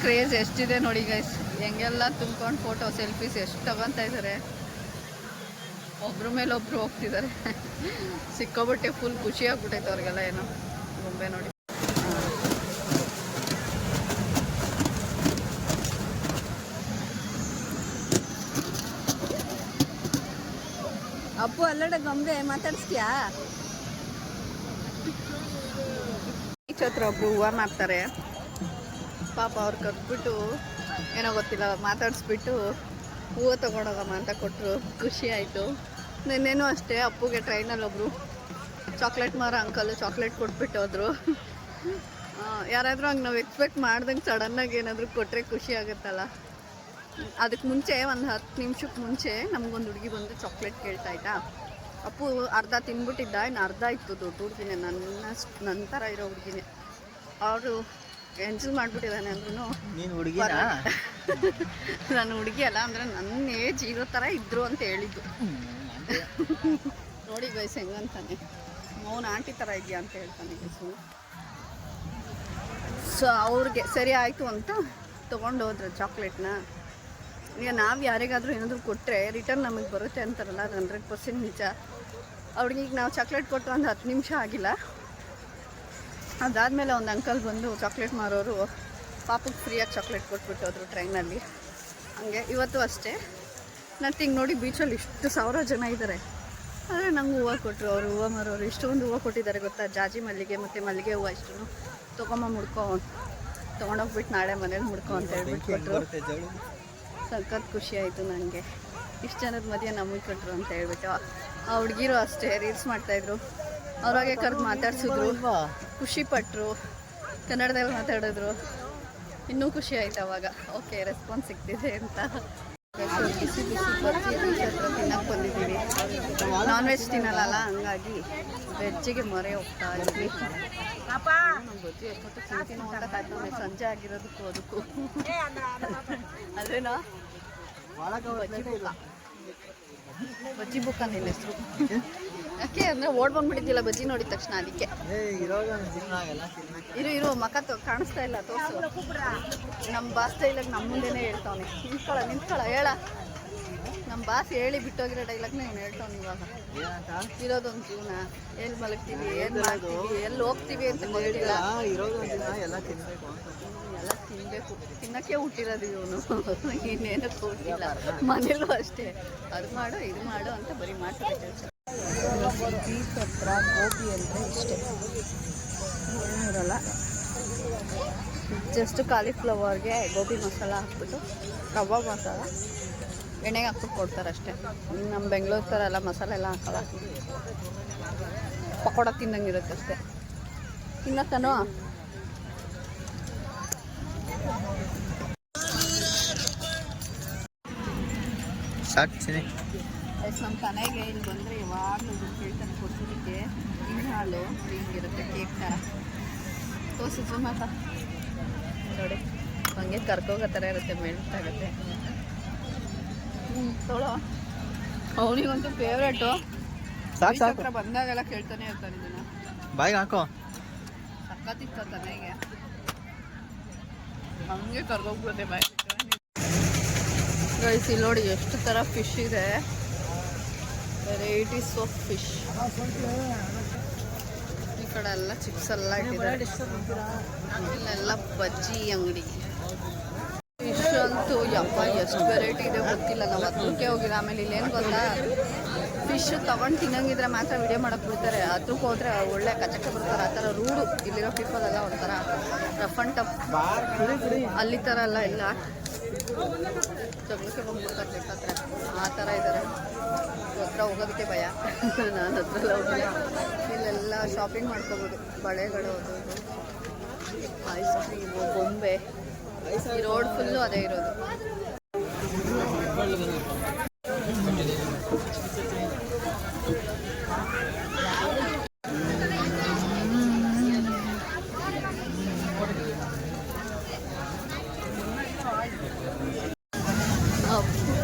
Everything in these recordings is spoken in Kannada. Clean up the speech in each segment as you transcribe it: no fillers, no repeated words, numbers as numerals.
ಕ್ರೇಜ್ ಎಷ್ಟಿದೆ ನೋಡಿ ಗೈಸ್, ಹೆಂಗೆಲ್ಲ ತುಂಬ್ಕೊಂಡು ಫೋಟೋ ಸೆಲ್ಫೀಸ್ ಎಷ್ಟು ತಗೊತಾ ಇದ್ದಾರೆ, ಒಬ್ರ ಮೇಲೆ ಒಬ್ರು ಹೋಗ್ತಿದ್ದಾರೆ. ಸಿಕ್ಕೋಬಿಟ್ಟೆ ಫುಲ್ ಖುಷಿ ಆಗ್ಬಿಟ್ಟೈತೆ ಅವ್ರಿಗೆಲ್ಲ ಏನೋ ಗೊಂಬೆ ನೋಡಿ. ಅಪ್ಪು ಅಲ್ಲಡೆ ಗೊಂಬೆ ಮಾತಾಡಿಸ್ತೀಯಾ? ಹತ್ರ ಒಬ್ರು ಹೂವು ಮಾಡ್ತಾರೆ ಪಾಪ, ಅವ್ರು ಕರ್ಬಿಟ್ಟು ಏನೋ ಗೊತ್ತಿಲ್ಲ ಮಾತಾಡಿಸ್ಬಿಟ್ಟು ಹೂವು ತೊಗೊಂಡೋಗಮ್ಮ ಅಂತ ಕೊಟ್ಟರು. ಖುಷಿ ಆಯಿತು. ನಿನ್ನೇನು ಅಷ್ಟೇ ಅಪ್ಪುಗೆ ಟ್ರೈನಲ್ಲಿ ಒಬ್ಬರು ಚಾಕ್ಲೇಟ್ ಮಾರೋ ಅಂಕಲ್ ಚಾಕ್ಲೇಟ್ ಕೊಟ್ಬಿಟ್ಟು ಹೋದ್ರು. ಯಾರಾದರೂ ಹಂಗೆ ನಾವು ಎಕ್ಸ್ಪೆಕ್ಟ್ ಮಾಡ್ದಂಗೆ ಸಡನ್ನಾಗಿ ಏನಾದರೂ ಕೊಟ್ಟರೆ ಖುಷಿ ಆಗುತ್ತಲ್ಲ. ಅದಕ್ಕೆ ಮುಂಚೆ ಒಂದು 10 ನಿಮಿಷಕ್ಕೆ ಮುಂಚೆ ನಮಗೊಂದು ಹುಡುಗಿ ಬಂದು ಚಾಕ್ಲೇಟ್ ಕೇಳ್ತಾಯಿದ್ದಾ. ಅಪ್ಪು ಅರ್ಧ ತಿನ್ಬಿಟ್ಟಿದ್ದ, ಇನ್ನು ಅರ್ಧ ಇತ್ತು ದೊಡ್ಡ ಹುಡುಗಿನೇ, ನನ್ನ ಥರ ಇರೋ ಹುಡುಗಿನೇ. ಅವರು ಎಂಜಲ್ ಮಾಡಿಬಿಟ್ಟಿದ್ದಾನೆ ಅಂದ್ರೂ ನಾನು ಹುಡುಗಿ ಅಲ್ಲ ಅಂದರೆ ನನ್ನ ಏಜ್ ಇರೋ ಥರ ಇದ್ರು ಅಂತ ಹೇಳಿದ್ದು. ನೋಡಿ ಗೈಸ್ ಹೆಂಗಂತಾನೆ, ಮೌನ ಆಂಟಿ ಥರ ಇದೆಯಾ ಅಂತ ಹೇಳ್ತಾನೆ ಗೈಸು. ಸೊ ಅವ್ರಿಗೆ ಸರಿ ಆಯಿತು ಅಂತ ತೊಗೊಂಡು ಹೋದ್ರು ಚಾಕ್ಲೇಟ್ನ. ಈಗ ನಾವು ಯಾರಿಗಾದರೂ ಏನಾದರೂ ಕೊಟ್ಟರೆ ರಿಟರ್ನ್ ನಮಗೆ ಬರುತ್ತೆ ಅಂತಾರಲ್ಲ, ಅದು 100% ನಿಜ. ಅವ್ರಿಗೆ ಈಗ ನಾವು ಚಾಕ್ಲೇಟ್ ಕೊಟ್ಟು ಒಂದು 10 ನಿಮಿಷ ಆಗಿಲ್ಲ, ಅದಾದಮೇಲೆ ಒಂದು ಅಂಕಲ್ ಬಂದು ಚಾಕ್ಲೇಟ್ ಮಾರೋರು ಪಾಪಕ್ಕೆ ಫ್ರೀಯಾಗಿ ಚಾಕ್ಲೇಟ್ ಕೊಟ್ಬಿಟ್ಟು ಹೋದ್ರು ಟ್ರೈನಲ್ಲಿ. ಹಾಗೆ ಇವತ್ತು ಅಷ್ಟೇ ನಥಿಂಗ್ ನೋಡಿ, ಬೀಚಲ್ಲಿ ಇಷ್ಟು 1000 ಜನ ಇದ್ದಾರೆ. ಆದರೆ ನಂಗೆ ಹೂವು ಕೊಟ್ಟರು ಅವರು, ಹೂವು ಮಾರೋರು ಇಷ್ಟೊಂದು ಹೂವು ಕೊಟ್ಟಿದ್ದಾರೆ ಗೊತ್ತಾ, ಜಾಜಿ ಮಲ್ಲಿಗೆ ಮತ್ತು ಮಲ್ಲಿಗೆ ಹೂವು ಇಷ್ಟು ತೊಗೊಂಡೋಗ್ಬಿಟ್ಟು ನಾಳೆ ಮನೇಲಿ ಮುಡ್ಕೊ ಅಂತ ಹೇಳ್ಬಿಟ್ಟು ಕೊಟ್ಟರು. ಸಖತ್ ಖುಷಿ ಆಯಿತು ನನಗೆ. ಇಷ್ಟು ಜನದ ಮಧ್ಯೆ ನಮಗೆ ಕೊಟ್ಟರು ಅಂತ ಹೇಳ್ಬಿಟ್ಟು. ಆ ಹುಡುಗಿರು ಅಷ್ಟೇ ರೀಲ್ಸ್ ಮಾಡ್ತಾಯಿದ್ರು, ಅವ್ರಾಗೆ ಕರೆದು ಮಾತಾಡ್ಸಿದ್ರು, ಖುಷಿಪಟ್ಟರು, ಕನ್ನಡದಲ್ಲಿ ಮಾತಾಡಿದ್ರು. ಇನ್ನೂ ಖುಷಿ ಆಯ್ತು ಅವಾಗ. ಓಕೆ ರೆಸ್ಪಾನ್ಸ್ ಸಿಗ್ತಿದೆ ಅಂತ. ಬಿಸಿ ಬಿಸಿ ಬಜ್ಜಿ ಹತ್ರ ತಿನ್ನಕ್ಕೆ ಬಂದಿದ್ದೀವಿ. ನಾನ್ ವೆಜ್ ತಿನ್ನಲ್ಲ, ಹಂಗಾಗಿ ವೆಜ್ಜಿಗೆ ಮೊರೆ ಹೋಗ್ತಾ ಇದ್ವಿ. ಬಜ್ಜಿ ಎಷ್ಟೊತ್ತು ತಿಂತೀನಿ ಅಂತ ಕಾಯ್ತಾನೆ, ಸಂಜೆ ಆಗಿರೋದಕ್ಕೂ ಅದಕ್ಕೂ. ಅದೇನಾ ಬಜ್ಜಿ ಬುಕ್ ಅಂತ ಹೆಸರು. ಯಾಕೆ ಅಂದರೆ ಓಡ್ ಬಂದ್ಬಿಟ್ಟಿದ್ದಿಲ್ಲ ಬಜ್ಜಿ ನೋಡಿದ ತಕ್ಷಣ, ಅದಕ್ಕೆ. ಇರು ಮಕ್ಕ ಕಾಣಿಸ್ತಾ ಇಲ್ಲ, ತೋರಿಸು. ನಮ್ಮ ಬಾಸ್ ಡೈಲಾಗ್ ನಮ್ಮ ಮುಂದೆನೇ ಹೇಳ್ತಾವನೆ. ನಿಂತ್ಕೊಳ್ಳ ಹೇಳ. ನಮ್ಮ ಬಾಸ್ ಹೇಳಿ ಬಿಟ್ಟೋಗಿರೋ ಡೈಲಾಗ್ನ ಇವ್ನು ಹೇಳ್ತಾವ್ನು ಇವಾಗ. ಇರೋದೊಂದು ಜೀವನ, ಎಲ್ಲಿ ಮಲಗ್ತೀವಿ, ಏನು ಮಾಡ್ತೀವಿ, ಎಲ್ಲಿ ಹೋಗ್ತೀವಿ ಅಂತ ಗೊತ್ತಿಲ್ಲ. ಎಲ್ಲ ತಿನ್ನಬೇಕು, ತಿನ್ನೋಕ್ಕೆ ಹುಟ್ಟಿರೋದು ಇವನು, ಇನ್ನೇನಕ್ಕೆ ಹುಟ್ಟಿಲ್ಲ. ಮನೇಲೂ ಅಷ್ಟೇ, ಅದು ಮಾಡು ಇದು ಮಾಡು ಅಂತ ಬರೀ ಮಾಡ್ತಾರೆ. ಬೀಚ್ ಹತ್ರ ಗೋಬಿ ಅಂದರೆ ಇಷ್ಟೇ, ಇರಲ್ಲ. ಜಸ್ಟ್ ಕಾಲಿಫ್ಲವರ್ಗೆ ಗೋಬಿ ಮಸಾಲ ಹಾಕ್ಬಿಟ್ಟು, ಕಬಾಬ್ ಮಸಾಲ ಎಣ್ಣೆಗೆ ಹಾಕ್ಬಿಟ್ಟು ಕೊಡ್ತಾರೆ ಅಷ್ಟೇ. ನಮ್ಮ ಬೆಂಗಳೂರು ಥರ ಎಲ್ಲ ಮಸಾಲೆ ಎಲ್ಲ ಹಾಕಲ್ಲ, ಪಕೋಡ ತಿನ್ನಂಗೆ ಇರುತ್ತೆ ಅಷ್ಟೇ. ತಿನ್ನಕ್ಕನೋ ನಮ್ಮ ತನೆಗೆ ಇಲ್ಲಿ ಬಂದರೆ ಯಾವಾಗಲೂ ಕೇಳ್ತಾನೆ ಕೊಡ್ಸೋದಕ್ಕೆ. ಹಿಂಗೆ ಹಾಲು ಹಿಂಗಿರುತ್ತೆ ಕೇಕ್ ಥರ. ತೋರಿಸಿದ್ರು ಮಾತಾ ನೋಡಿ, ಹಂಗೆ ಕರ್ಕೋಗೋ ಥರ ಇರುತ್ತೆ, ಮೆಲ್ಟ್ ಆಗುತ್ತೆ. ತೊಳೋ ಅವನಿಗಂತೂ ಫೇವ್ರೇಟು. ಹತ್ರ ಬಂದಾಗೆಲ್ಲ ಕೇಳ್ತಾನೆ ಇರ್ತಾನೆ ಇದನ್ನು. ಬಾಯಿಗೆ ಹಾಕೋ. ಸಕ್ಕತ್ತಿತ್ತ ತನೆಗೆ, ಹಂಗೆ ಕರ್ಕೋಗ್ಬಿಡುತ್ತೆ ಬಾಯಿ. ಗೈಸ್ ಇಲ್ಲಿ ನೋಡಿ ಎಷ್ಟು ಥರ ಫಿಶ್ ಇದೆ, ವೆರೈಟೀಸ್ ಆಫ್ ಫಿಶ್. ಈ ಕಡೆ ಎಲ್ಲ ಚಿಪ್ಸ್ ಎಲ್ಲ ಇಟ್ಟಿದ್ದಾರೆ. ಇಲ್ಲೆಲ್ಲ ಬಜ್ಜಿ ಅಂಗಡಿ. ಫಿಶ್ ಅಂತೂ ಯಪ್ಪ ಎಷ್ಟು ವೆರೈಟಿ ಇದೆ ಗೊತ್ತಿಲ್ಲ, ನಾವು ಹತ್ರಕ್ಕೆ ಹೋಗಿಲ್ಲ. ಆಮೇಲೆ ಇಲ್ಲೇನು ಗೊತ್ತಾ, ಫಿಶ್ ತೊಗೊಂಡು ತಿನ್ನಂಗಿದ್ರೆ ಮಾತ್ರ ವಿಡಿಯೋ ಮಾಡೋಕ್ಕೆ ಬಿಡ್ತಾರೆ, ಹತ್ರಕ್ಕೆ ಹೋದರೆ ಒಳ್ಳೆ ಕಚಕ್ಕೆ ಬರ್ತಾರೆ. ಆ ಥರ ರೂಡು ಇಲ್ಲಿರೋ ಪೀಪಲ್ ಎಲ್ಲ ಒಂಥರ ರಫ್ ಆ್ಯಂಡ್ ಟಫ್, ಅಲ್ಲಿ ಥರ ಎಲ್ಲ ಇಲ್ಲ, ಜಗಳಕ್ಕೆ ಬಂದ್ಬಿಡ್ತಾರೆ ಬೇಕಾದ್ರೆ ಆ ಥರ ಇದ್ದಾರೆ. ಹತ್ರ ಹೋಗೋದಕ್ಕೆ ಭಯ, ನಾನು ಹತ್ರ ಹೋಗಿಲ್ಲ. ಇಲ್ಲೆಲ್ಲ ಶಾಪಿಂಗ್ ಮಾಡ್ಕೋಬೋದು, ಬಳೆಗಳು, ಐಸ್ ಕ್ರೀಮು, ಗೊಂಬೆ. ಈ ರೋಡ್ ಫುಲ್ಲು ಅದೇ ಇರೋದು.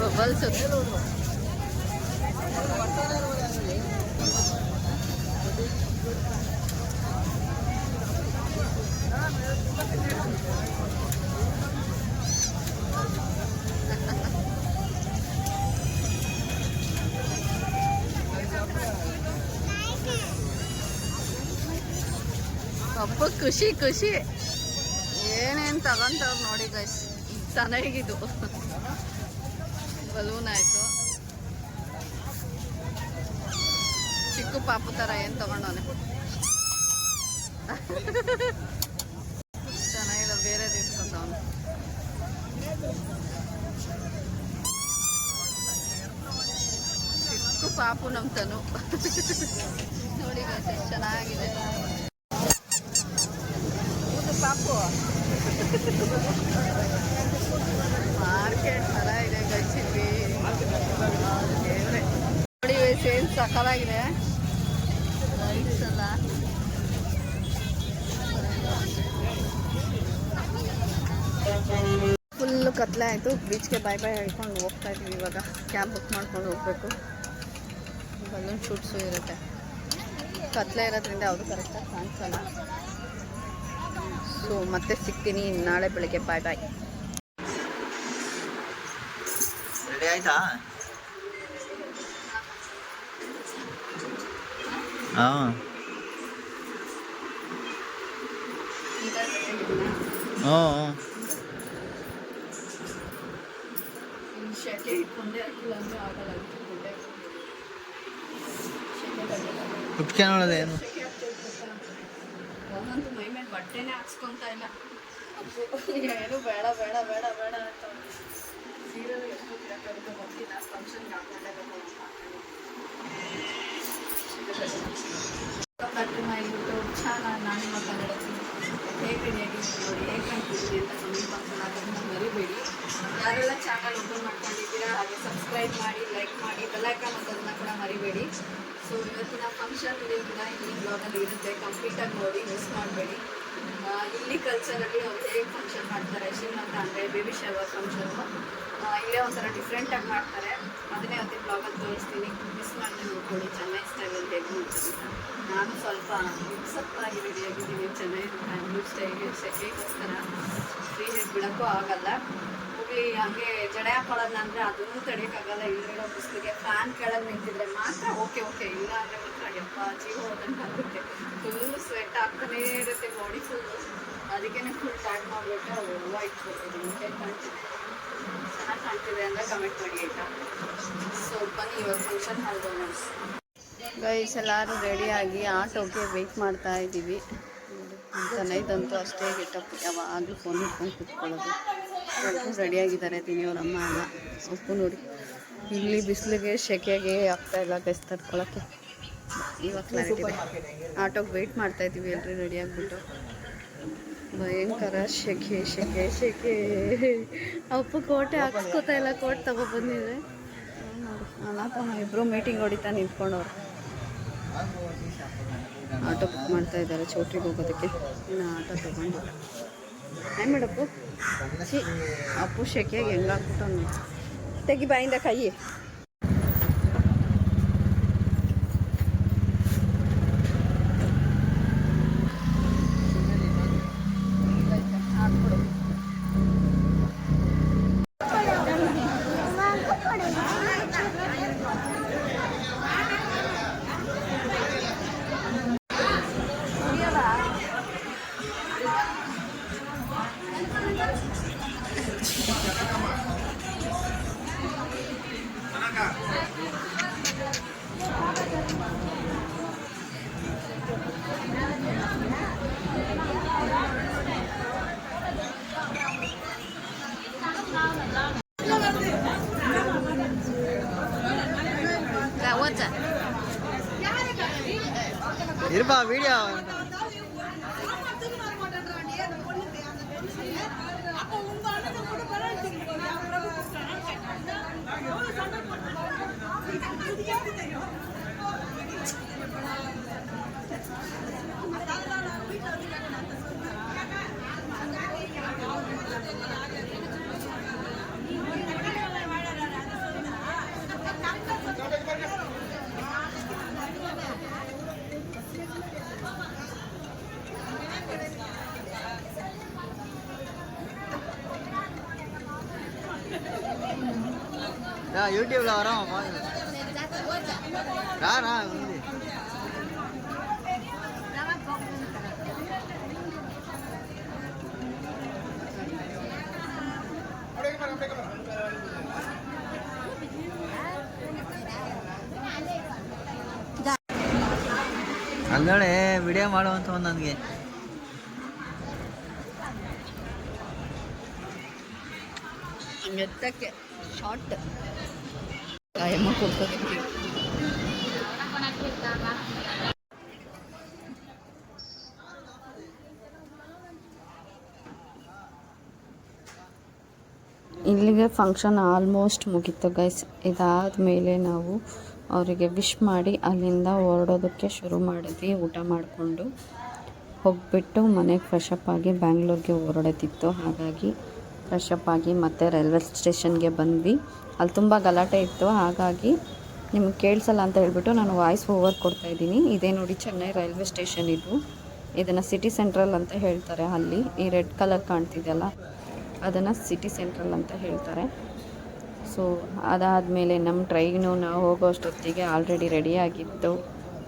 ಬಬಲ್ಸ್ ಖುಷಿ ಖುಷಿ ಏನೇನು ತಗೊಂತವ್ರು ನೋಡಿ ಗೈಸ್. ಚೆನ್ನಾಗಿದು ಬಲೂನ್ ಆಯಿತು. ಚಿಕ್ಕ ಪಾಪು ಥರ ಏನು ತಗೊಂಡವನೆ ಚೆನ್ನಾಗಿಲ್ಲ. ಬೇರೆ ಇಸ್ಕೊಂಡವನು. ಚಿಕ್ಕ ಪಾಪು ನಮ್ಮ ತನು ನೋಡಿ ಗೈಸ್ ಎಷ್ಟು ಚೆನ್ನಾಗಿದೆ ಪಾಪು. ಮಾರ್ಕೆಟ್ ಥರ ಇದೆ ಗೈಸಿಲ್ಲಿ ನೋಡಿ ಸೇಲ್ ಸಕ್ಕತ್ತಾಗಿದೆ. ಲೈಟ್ಸ್ ಎಲ್ಲ ಫುಲ್ಲು ಕತ್ಲೆ ಆಯಿತು. ಬೀಚ್ಗೆ ಬಾಯ್ ಬಾಯ್ ಹೇಳ್ಕೊಂಡು ಹೋಗ್ತಾ ಇದ್ವಿ. ಇವಾಗ ಕ್ಯಾಬ್ ಬುಕ್ ಮಾಡ್ಕೊಂಡು ಹೋಗಬೇಕು. ಬಲೂನ್ ಶೂಟ್ಸು ಇರುತ್ತೆ. ಕತ್ಲೆ ಇರೋದ್ರಿಂದ ಯಾವುದು ಕರೆಕ್ಟಾಗಿ ಕಾಣಿಸಲ್ಲ. ಸೊ ಮತ್ತೆ ಸಿಗ್ತೀನಿ ನಾಳೆ ಬೆಳಗ್ಗೆ. ಬಾಯ್ ಬಾಯ್. ರೆಡಿ ಆಯ್ತಾ? ಹಾಂ ಹಾಂ ಉಪ್ಕೆ ನೋಡೋದೇನು ಒಂದಂತೂ ಮೈ ಮೇಲೆ ಬಟ್ಟೆನೇ ಹಾಕ್ಸ್ಕೊಂತ ಇಲ್ಲ. ಏನು ಬೇಡ ಬೇಡ ಬೇಡ ಬೇಡ ಅಂತ ಸೀರೆಲ್ಲ ಎಷ್ಟು ತಿರಕಾಗುತ್ತೆ ಗೊತ್ತಿಲ್ಲ. ಫಂಕ್ಷನ್ಗೆ ಹಾಕೊಂಡೆ ಮೈ ಯೂಟ್ಯೂಬ್ ಚಾನಲ್ ನಾನು ನಿಮ್ಮ ಕನ್ನಡತಿ ಹೇಗೆ ರೆಡಿಯಾಗಿದ್ದೀನಿ ನೋಡಿ, ಹೇಗೆ ಕಾಣ್ತಿದ್ದೀನಿ ಅಂತ ಕಮೆಂಟ್ ಬಾಕ್ಸಲ್ಲಿ ಹಾಕೋದನ್ನ ಮರಿಬೇಡಿ. ಯಾರೆಲ್ಲ ಚಾನಲ್ ಓಪನ್ ಮಾಡ್ಕೊಂಡಿದ್ದೀರಾ ಹಾಗೆ ಸಬ್ಸ್ಕ್ರೈಬ್ ಮಾಡಿ, ಲೈಕ್ ಮಾಡಿ, ಬೆಲ್ಲೈಕಾನ್ ಅನ್ನೋದನ್ನ ಕೂಡ ಮರಿಬೇಡಿ. ಸೊ ಇವತ್ತಿನ ಫಂಕ್ಷನ್ ವಿಡಿಯೋ ಕೂಡ ಈ ಬ್ಲಾಗಲ್ಲಿ ಇರುತ್ತೆ. ಕಂಪ್ಲೀಟಾಗಿ ನೋಡಿ, ಮಿಸ್ ಮಾಡಬೇಡಿ. ಇಲ್ಲಿ ಕಲ್ಚರಲ್ಲಿ ಅವ್ರು ಹೇಗೆ ಫಂಕ್ಷನ್ ಮಾಡ್ತಾರೆ, ಶ್ರೀಮಂತ ಅಂದರೆ ಬೇಬಿ ಶವರ್ ಫಂಕ್ಷನ್ನು ಇಲ್ಲೇ ಒಂಥರ ಡಿಫ್ರೆಂಟಾಗಿ ಮಾಡ್ತಾರೆ. ಅದನ್ನೇ ಇವತ್ತಿನ ಬ್ಲಾಗಲ್ಲಿ ತೋರಿಸ್ತೀನಿ. ಮಿಸ್ ಮಾಡಿದೆ ನೋಡ್ಕೊಳ್ಳಿ. ಚೆನ್ನೈ ಸ್ಟೈಲಲ್ಲಿ ಹೇಗೆ ಮಾಡ್ತೀನಿ. ನಾನು ಸ್ವಲ್ಪ ಮಿಕ್ಸಪ್ಪಾಗಿ ರೆಡಿಯಾಗಿದ್ದೀನಿ. ಚೆನ್ನೈ ಬ್ಯಾಂಗ್ಳೂರ್ ಸ್ಟೈಲ್ ಸೆಕೆಗೋಸ್ಕರ ಫ್ರೀ ಹೆಡ್ ಬಿಡೋಕ್ಕೂ ಆಗಲ್ಲ. ಹೋಗಲಿ ಹಾಗೆ ಜಡೆ ಹಾಕೊಳ್ಳೋದಂದರೆ ಅದನ್ನು ತಡೆಯೋಕ್ಕಾಗಲ್ಲ. ಇಲ್ಲಿರೋ ಬಿಸಿಲಿಗೆ ಫ್ಯಾನ್ ಕೆಳಗೆ ನಿಂತಿದ್ರೆ ಮಾತ್ರ ಓಕೆ ಇಲ್ಲ ಅಂದರೆ ಮಾತ್ರ ಯಪ್ಪ ಜೀವ ಹೋದಂಗೆ ಆಗುತ್ತೆ. ಫುಲ್ಲು ಸ್ವೆಟ್ ಆಗ್ತಾನೇ ಇರುತ್ತೆ ಬಾಡಿ ಫುಲ್ಲು. ಅದಕ್ಕೇ ಫುಲ್ ಟ್ಯಾಗ್ ಮಾಡಿಬಿಟ್ಟು ವೈಟ್ ಕಾಣ್ತಿದೆ. ಚೆನ್ನಾಗಿ ಕಾಣ್ತಿದೆ ಅಂದರೆ ಕಮೆಂಟ್ ಮಾಡಿ ಆಯಿತಾ. ಸೊ ಬನ್ನಿ ಇವಾಗ ಫಂಕ್ಷನ್ ಹಾಲ್ಗೋಣ. ಗೈಸ್ ಎಲ್ಲರೂ ರೆಡಿಯಾಗಿ ಆಟೋಗೆ ವೆಯ್ಟ್ ಮಾಡ್ತಾ ಇದ್ದೀವಿ. ಚೆನ್ನೈದಂತೂ ಅಷ್ಟೇ ಗೆಟಪ್, ಯಾವಾಗಲೂ ಫೋನ್ ಇಟ್ಕೊಂಡು ಕೂತ್ಕೊಳ್ಳೋದು. ಎಲ್ಲರೂ ರೆಡಿಯಾಗಿದ್ದಾರೆ. ತಿನ್ನಿಯವರಮ್ಮ ಎಲ್ಲ ಉಪ್ಪು ನೋಡಿ. ಇಲ್ಲಿ ಬಿಸಿಲಿಗೆ ಸೆಕೆಗೆ ಆಗ್ತಾಯಿಲ್ಲ ಗೈಸ್ ತಡ್ಕೊಳ್ಳೋಕ್ಕೆ. ಇವಾಗ ಕ್ಲಾರಿಟಿ ಇದೆ. ಆಟೋಗೆ ವೆಯ್ಟ್ ಮಾಡ್ತಾಯಿದ್ದೀವಿ ಎಲ್ಲರೂ ರೆಡಿಯಾಗಿಬಿಟ್ಟು. ಭಯಂಕರ ಸೆಕೆ ಸೆಕೆ ಸೆಕೆ. ಅಪ್ಪು ಕೋಟೆ ಹಾಕ್ಸ್ಕೊತಾ ಇಲ್ಲ. ಕೋಟ್ ತಗೊಬಂದಿದ್ರೆ ನೋಡಿ ಅನಾಥಮ್ಮ ಇಬ್ಬರು ಮೀಟಿಂಗ್ ಹೊಡಿತಾ ನಿಂತ್ಕೊಂಡವ್ರು. ಆಟೋ ಬುಕ್ ಮಾಡ್ತಾ ಇದ್ದಾರೆ ಚೌಟ್ರಿಗೆ ಹೋಗೋದಕ್ಕೆ. ಇನ್ನು ಆಟೋ ತೊಗೊಂಡು ಏನು ಮಾಡಪ್ಪು ಅಪ್ಪು ಸೆಕೆಗೆ ಹೆಂಗಾಗ್ಬಿಟ್ಟು ತೆಗಿ ಬಾಯಿಂದ ಕೈ. இருப்பா வீடியோ யூடியூப்ல வரோம் ரா ரா ಅಲ್ಲೋಳೆ ವಿಡಿಯೋ ಮಾಡುವಂತ ಒಂದು ನನಗೆ ಎತ್ತಕ್ಕೆ ಶಾರ್ಟ್ ಕಾಯಮ್ಮ ಕೊಡ್ತದೆ. ಇಲ್ಲಿಗೆ ಫಂಕ್ಷನ್ ಆಲ್ಮೋಸ್ಟ್ ಮುಗೀತು ಗೈಸ್. ಇದಾದ ಮೇಲೆ ನಾವು ಅವರಿಗೆ ವಿಶ್ ಮಾಡಿ ಅಲ್ಲಿಂದ ಹೊರಡೋದಕ್ಕೆ ಶುರು ಮಾಡಿದ್ವಿ. ಊಟ ಮಾಡಿಕೊಂಡು ಹೋಗಿಬಿಟ್ಟು ಮನೆಗೆ ಫ್ರೆಶಪ್ ಆಗಿ ಬ್ಯಾಂಗ್ಳೂರಿಗೆ ಹೊರಡೋದಿತ್ತು. ಹಾಗಾಗಿ ಫ್ರೆಶಪ್ ಆಗಿ ಮತ್ತೆ ರೈಲ್ವೆ ಸ್ಟೇಷನ್ಗೆ ಬಂದ್ವಿ. ಅಲ್ಲಿ ತುಂಬ ಗಲಾಟೆ ಇತ್ತು, ಹಾಗಾಗಿ ನಿಮ್ಗೆ ಕೇಳಿಸಲ್ಲ ಅಂತ ಹೇಳ್ಬಿಟ್ಟು ನಾನು ವಾಯ್ಸ್ ಓವರ್ ಕೊಡ್ತಾಯಿದ್ದೀನಿ. ಇದೇ ನೋಡಿ ಚೆನ್ನೈ ರೈಲ್ವೆ ಸ್ಟೇಷನ್ ಇದು. ಇದನ್ನು ಸಿಟಿ ಸೆಂಟ್ರಲ್ ಅಂತ ಹೇಳ್ತಾರೆ. ಅಲ್ಲಿ ಈ ರೆಡ್ ಕಲರ್ ಕಾಣ್ತಿದೆಯಲ್ಲ, ಅದನ್ನು ಸಿಟಿ ಸೆಂಟ್ರಲ್ ಅಂತ ಹೇಳ್ತಾರೆ. ಸೊ ಅದಾದಮೇಲೆ ನಮ್ಮ ಟ್ರೈನು ನಾವು ಹೋಗೋ ಅಷ್ಟೊತ್ತಿಗೆ ಆಲ್ರೆಡಿ ರೆಡಿಯಾಗಿತ್ತು.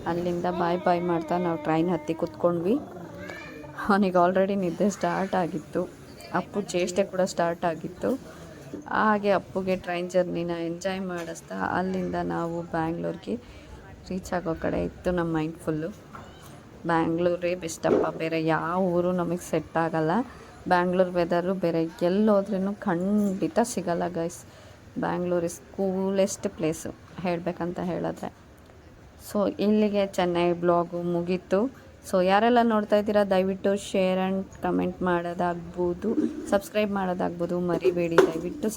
ಅಲ್ಲಿಂದ ಬಾಯ್ ಮಾಡ್ತಾ ನಾವು ಟ್ರೈನ್ ಹತ್ತಿ ಕೂತ್ಕೊಂಡ್ವಿ. ಅವನಿಗೆ ಆಲ್ರೆಡಿ ನಿದ್ದೆ ಸ್ಟಾರ್ಟ್ ಆಗಿತ್ತು. ಅಪ್ಪು ಚೇಷ್ಟೆ ಕೂಡ ಸ್ಟಾರ್ಟ್ ಆಗಿತ್ತು. ಹಾಗೆ ಅಪ್ಪುಗೆ ಟ್ರೈನ್ ಜರ್ನಿನ ಎಂಜಾಯ್ ಮಾಡಿಸ್ತಾ ಅಲ್ಲಿಂದ ನಾವು ಬ್ಯಾಂಗ್ಳೂರಿಗೆ ರೀಚ್ ಆಗೋ ಕಡೆ ಇತ್ತು ನಮ್ಮ ಮೈಂಡ್ ಫುಲ್ಲು. ಬ್ಯಾಂಗ್ಳೂರೇ ಬೆಸ್ಟಪ್ಪ, ಬೇರೆ ಯಾವ ಊರು ನಮಗೆ ಸೆಟ್ ಆಗಲ್ಲ. ಬ್ಯಾಂಗ್ಳೂರು ವೆದರು ಬೇರೆ ಎಲ್ಲೋದ್ರೂ ಖಂಡಿತ ಸಿಗಲ್ಲ guys. Bangalore is coolest place ಹೇಳಬೇಕಂತ ಹೇಳಿದ್ರೆ. ಸೊ ಇಲ್ಲಿಗೆ ಚೆನ್ನೈ ಬ್ಲಾಗು ಮುಗೀತು. ಸೊ ಯಾರೆಲ್ಲ ನೋಡ್ತಾ ಇದ್ದೀರಾ ದಯವಿಟ್ಟು ಶೇರ್ ಆ್ಯಂಡ್ ಕಮೆಂಟ್ ಮಾಡೋದಾಗ್ಬೋದು, ಸಬ್ಸ್ಕ್ರೈಬ್ ಮಾಡೋದಾಗ್ಬೋದು ಮರಿಬೇಡಿ. ದಯವಿಟ್ಟು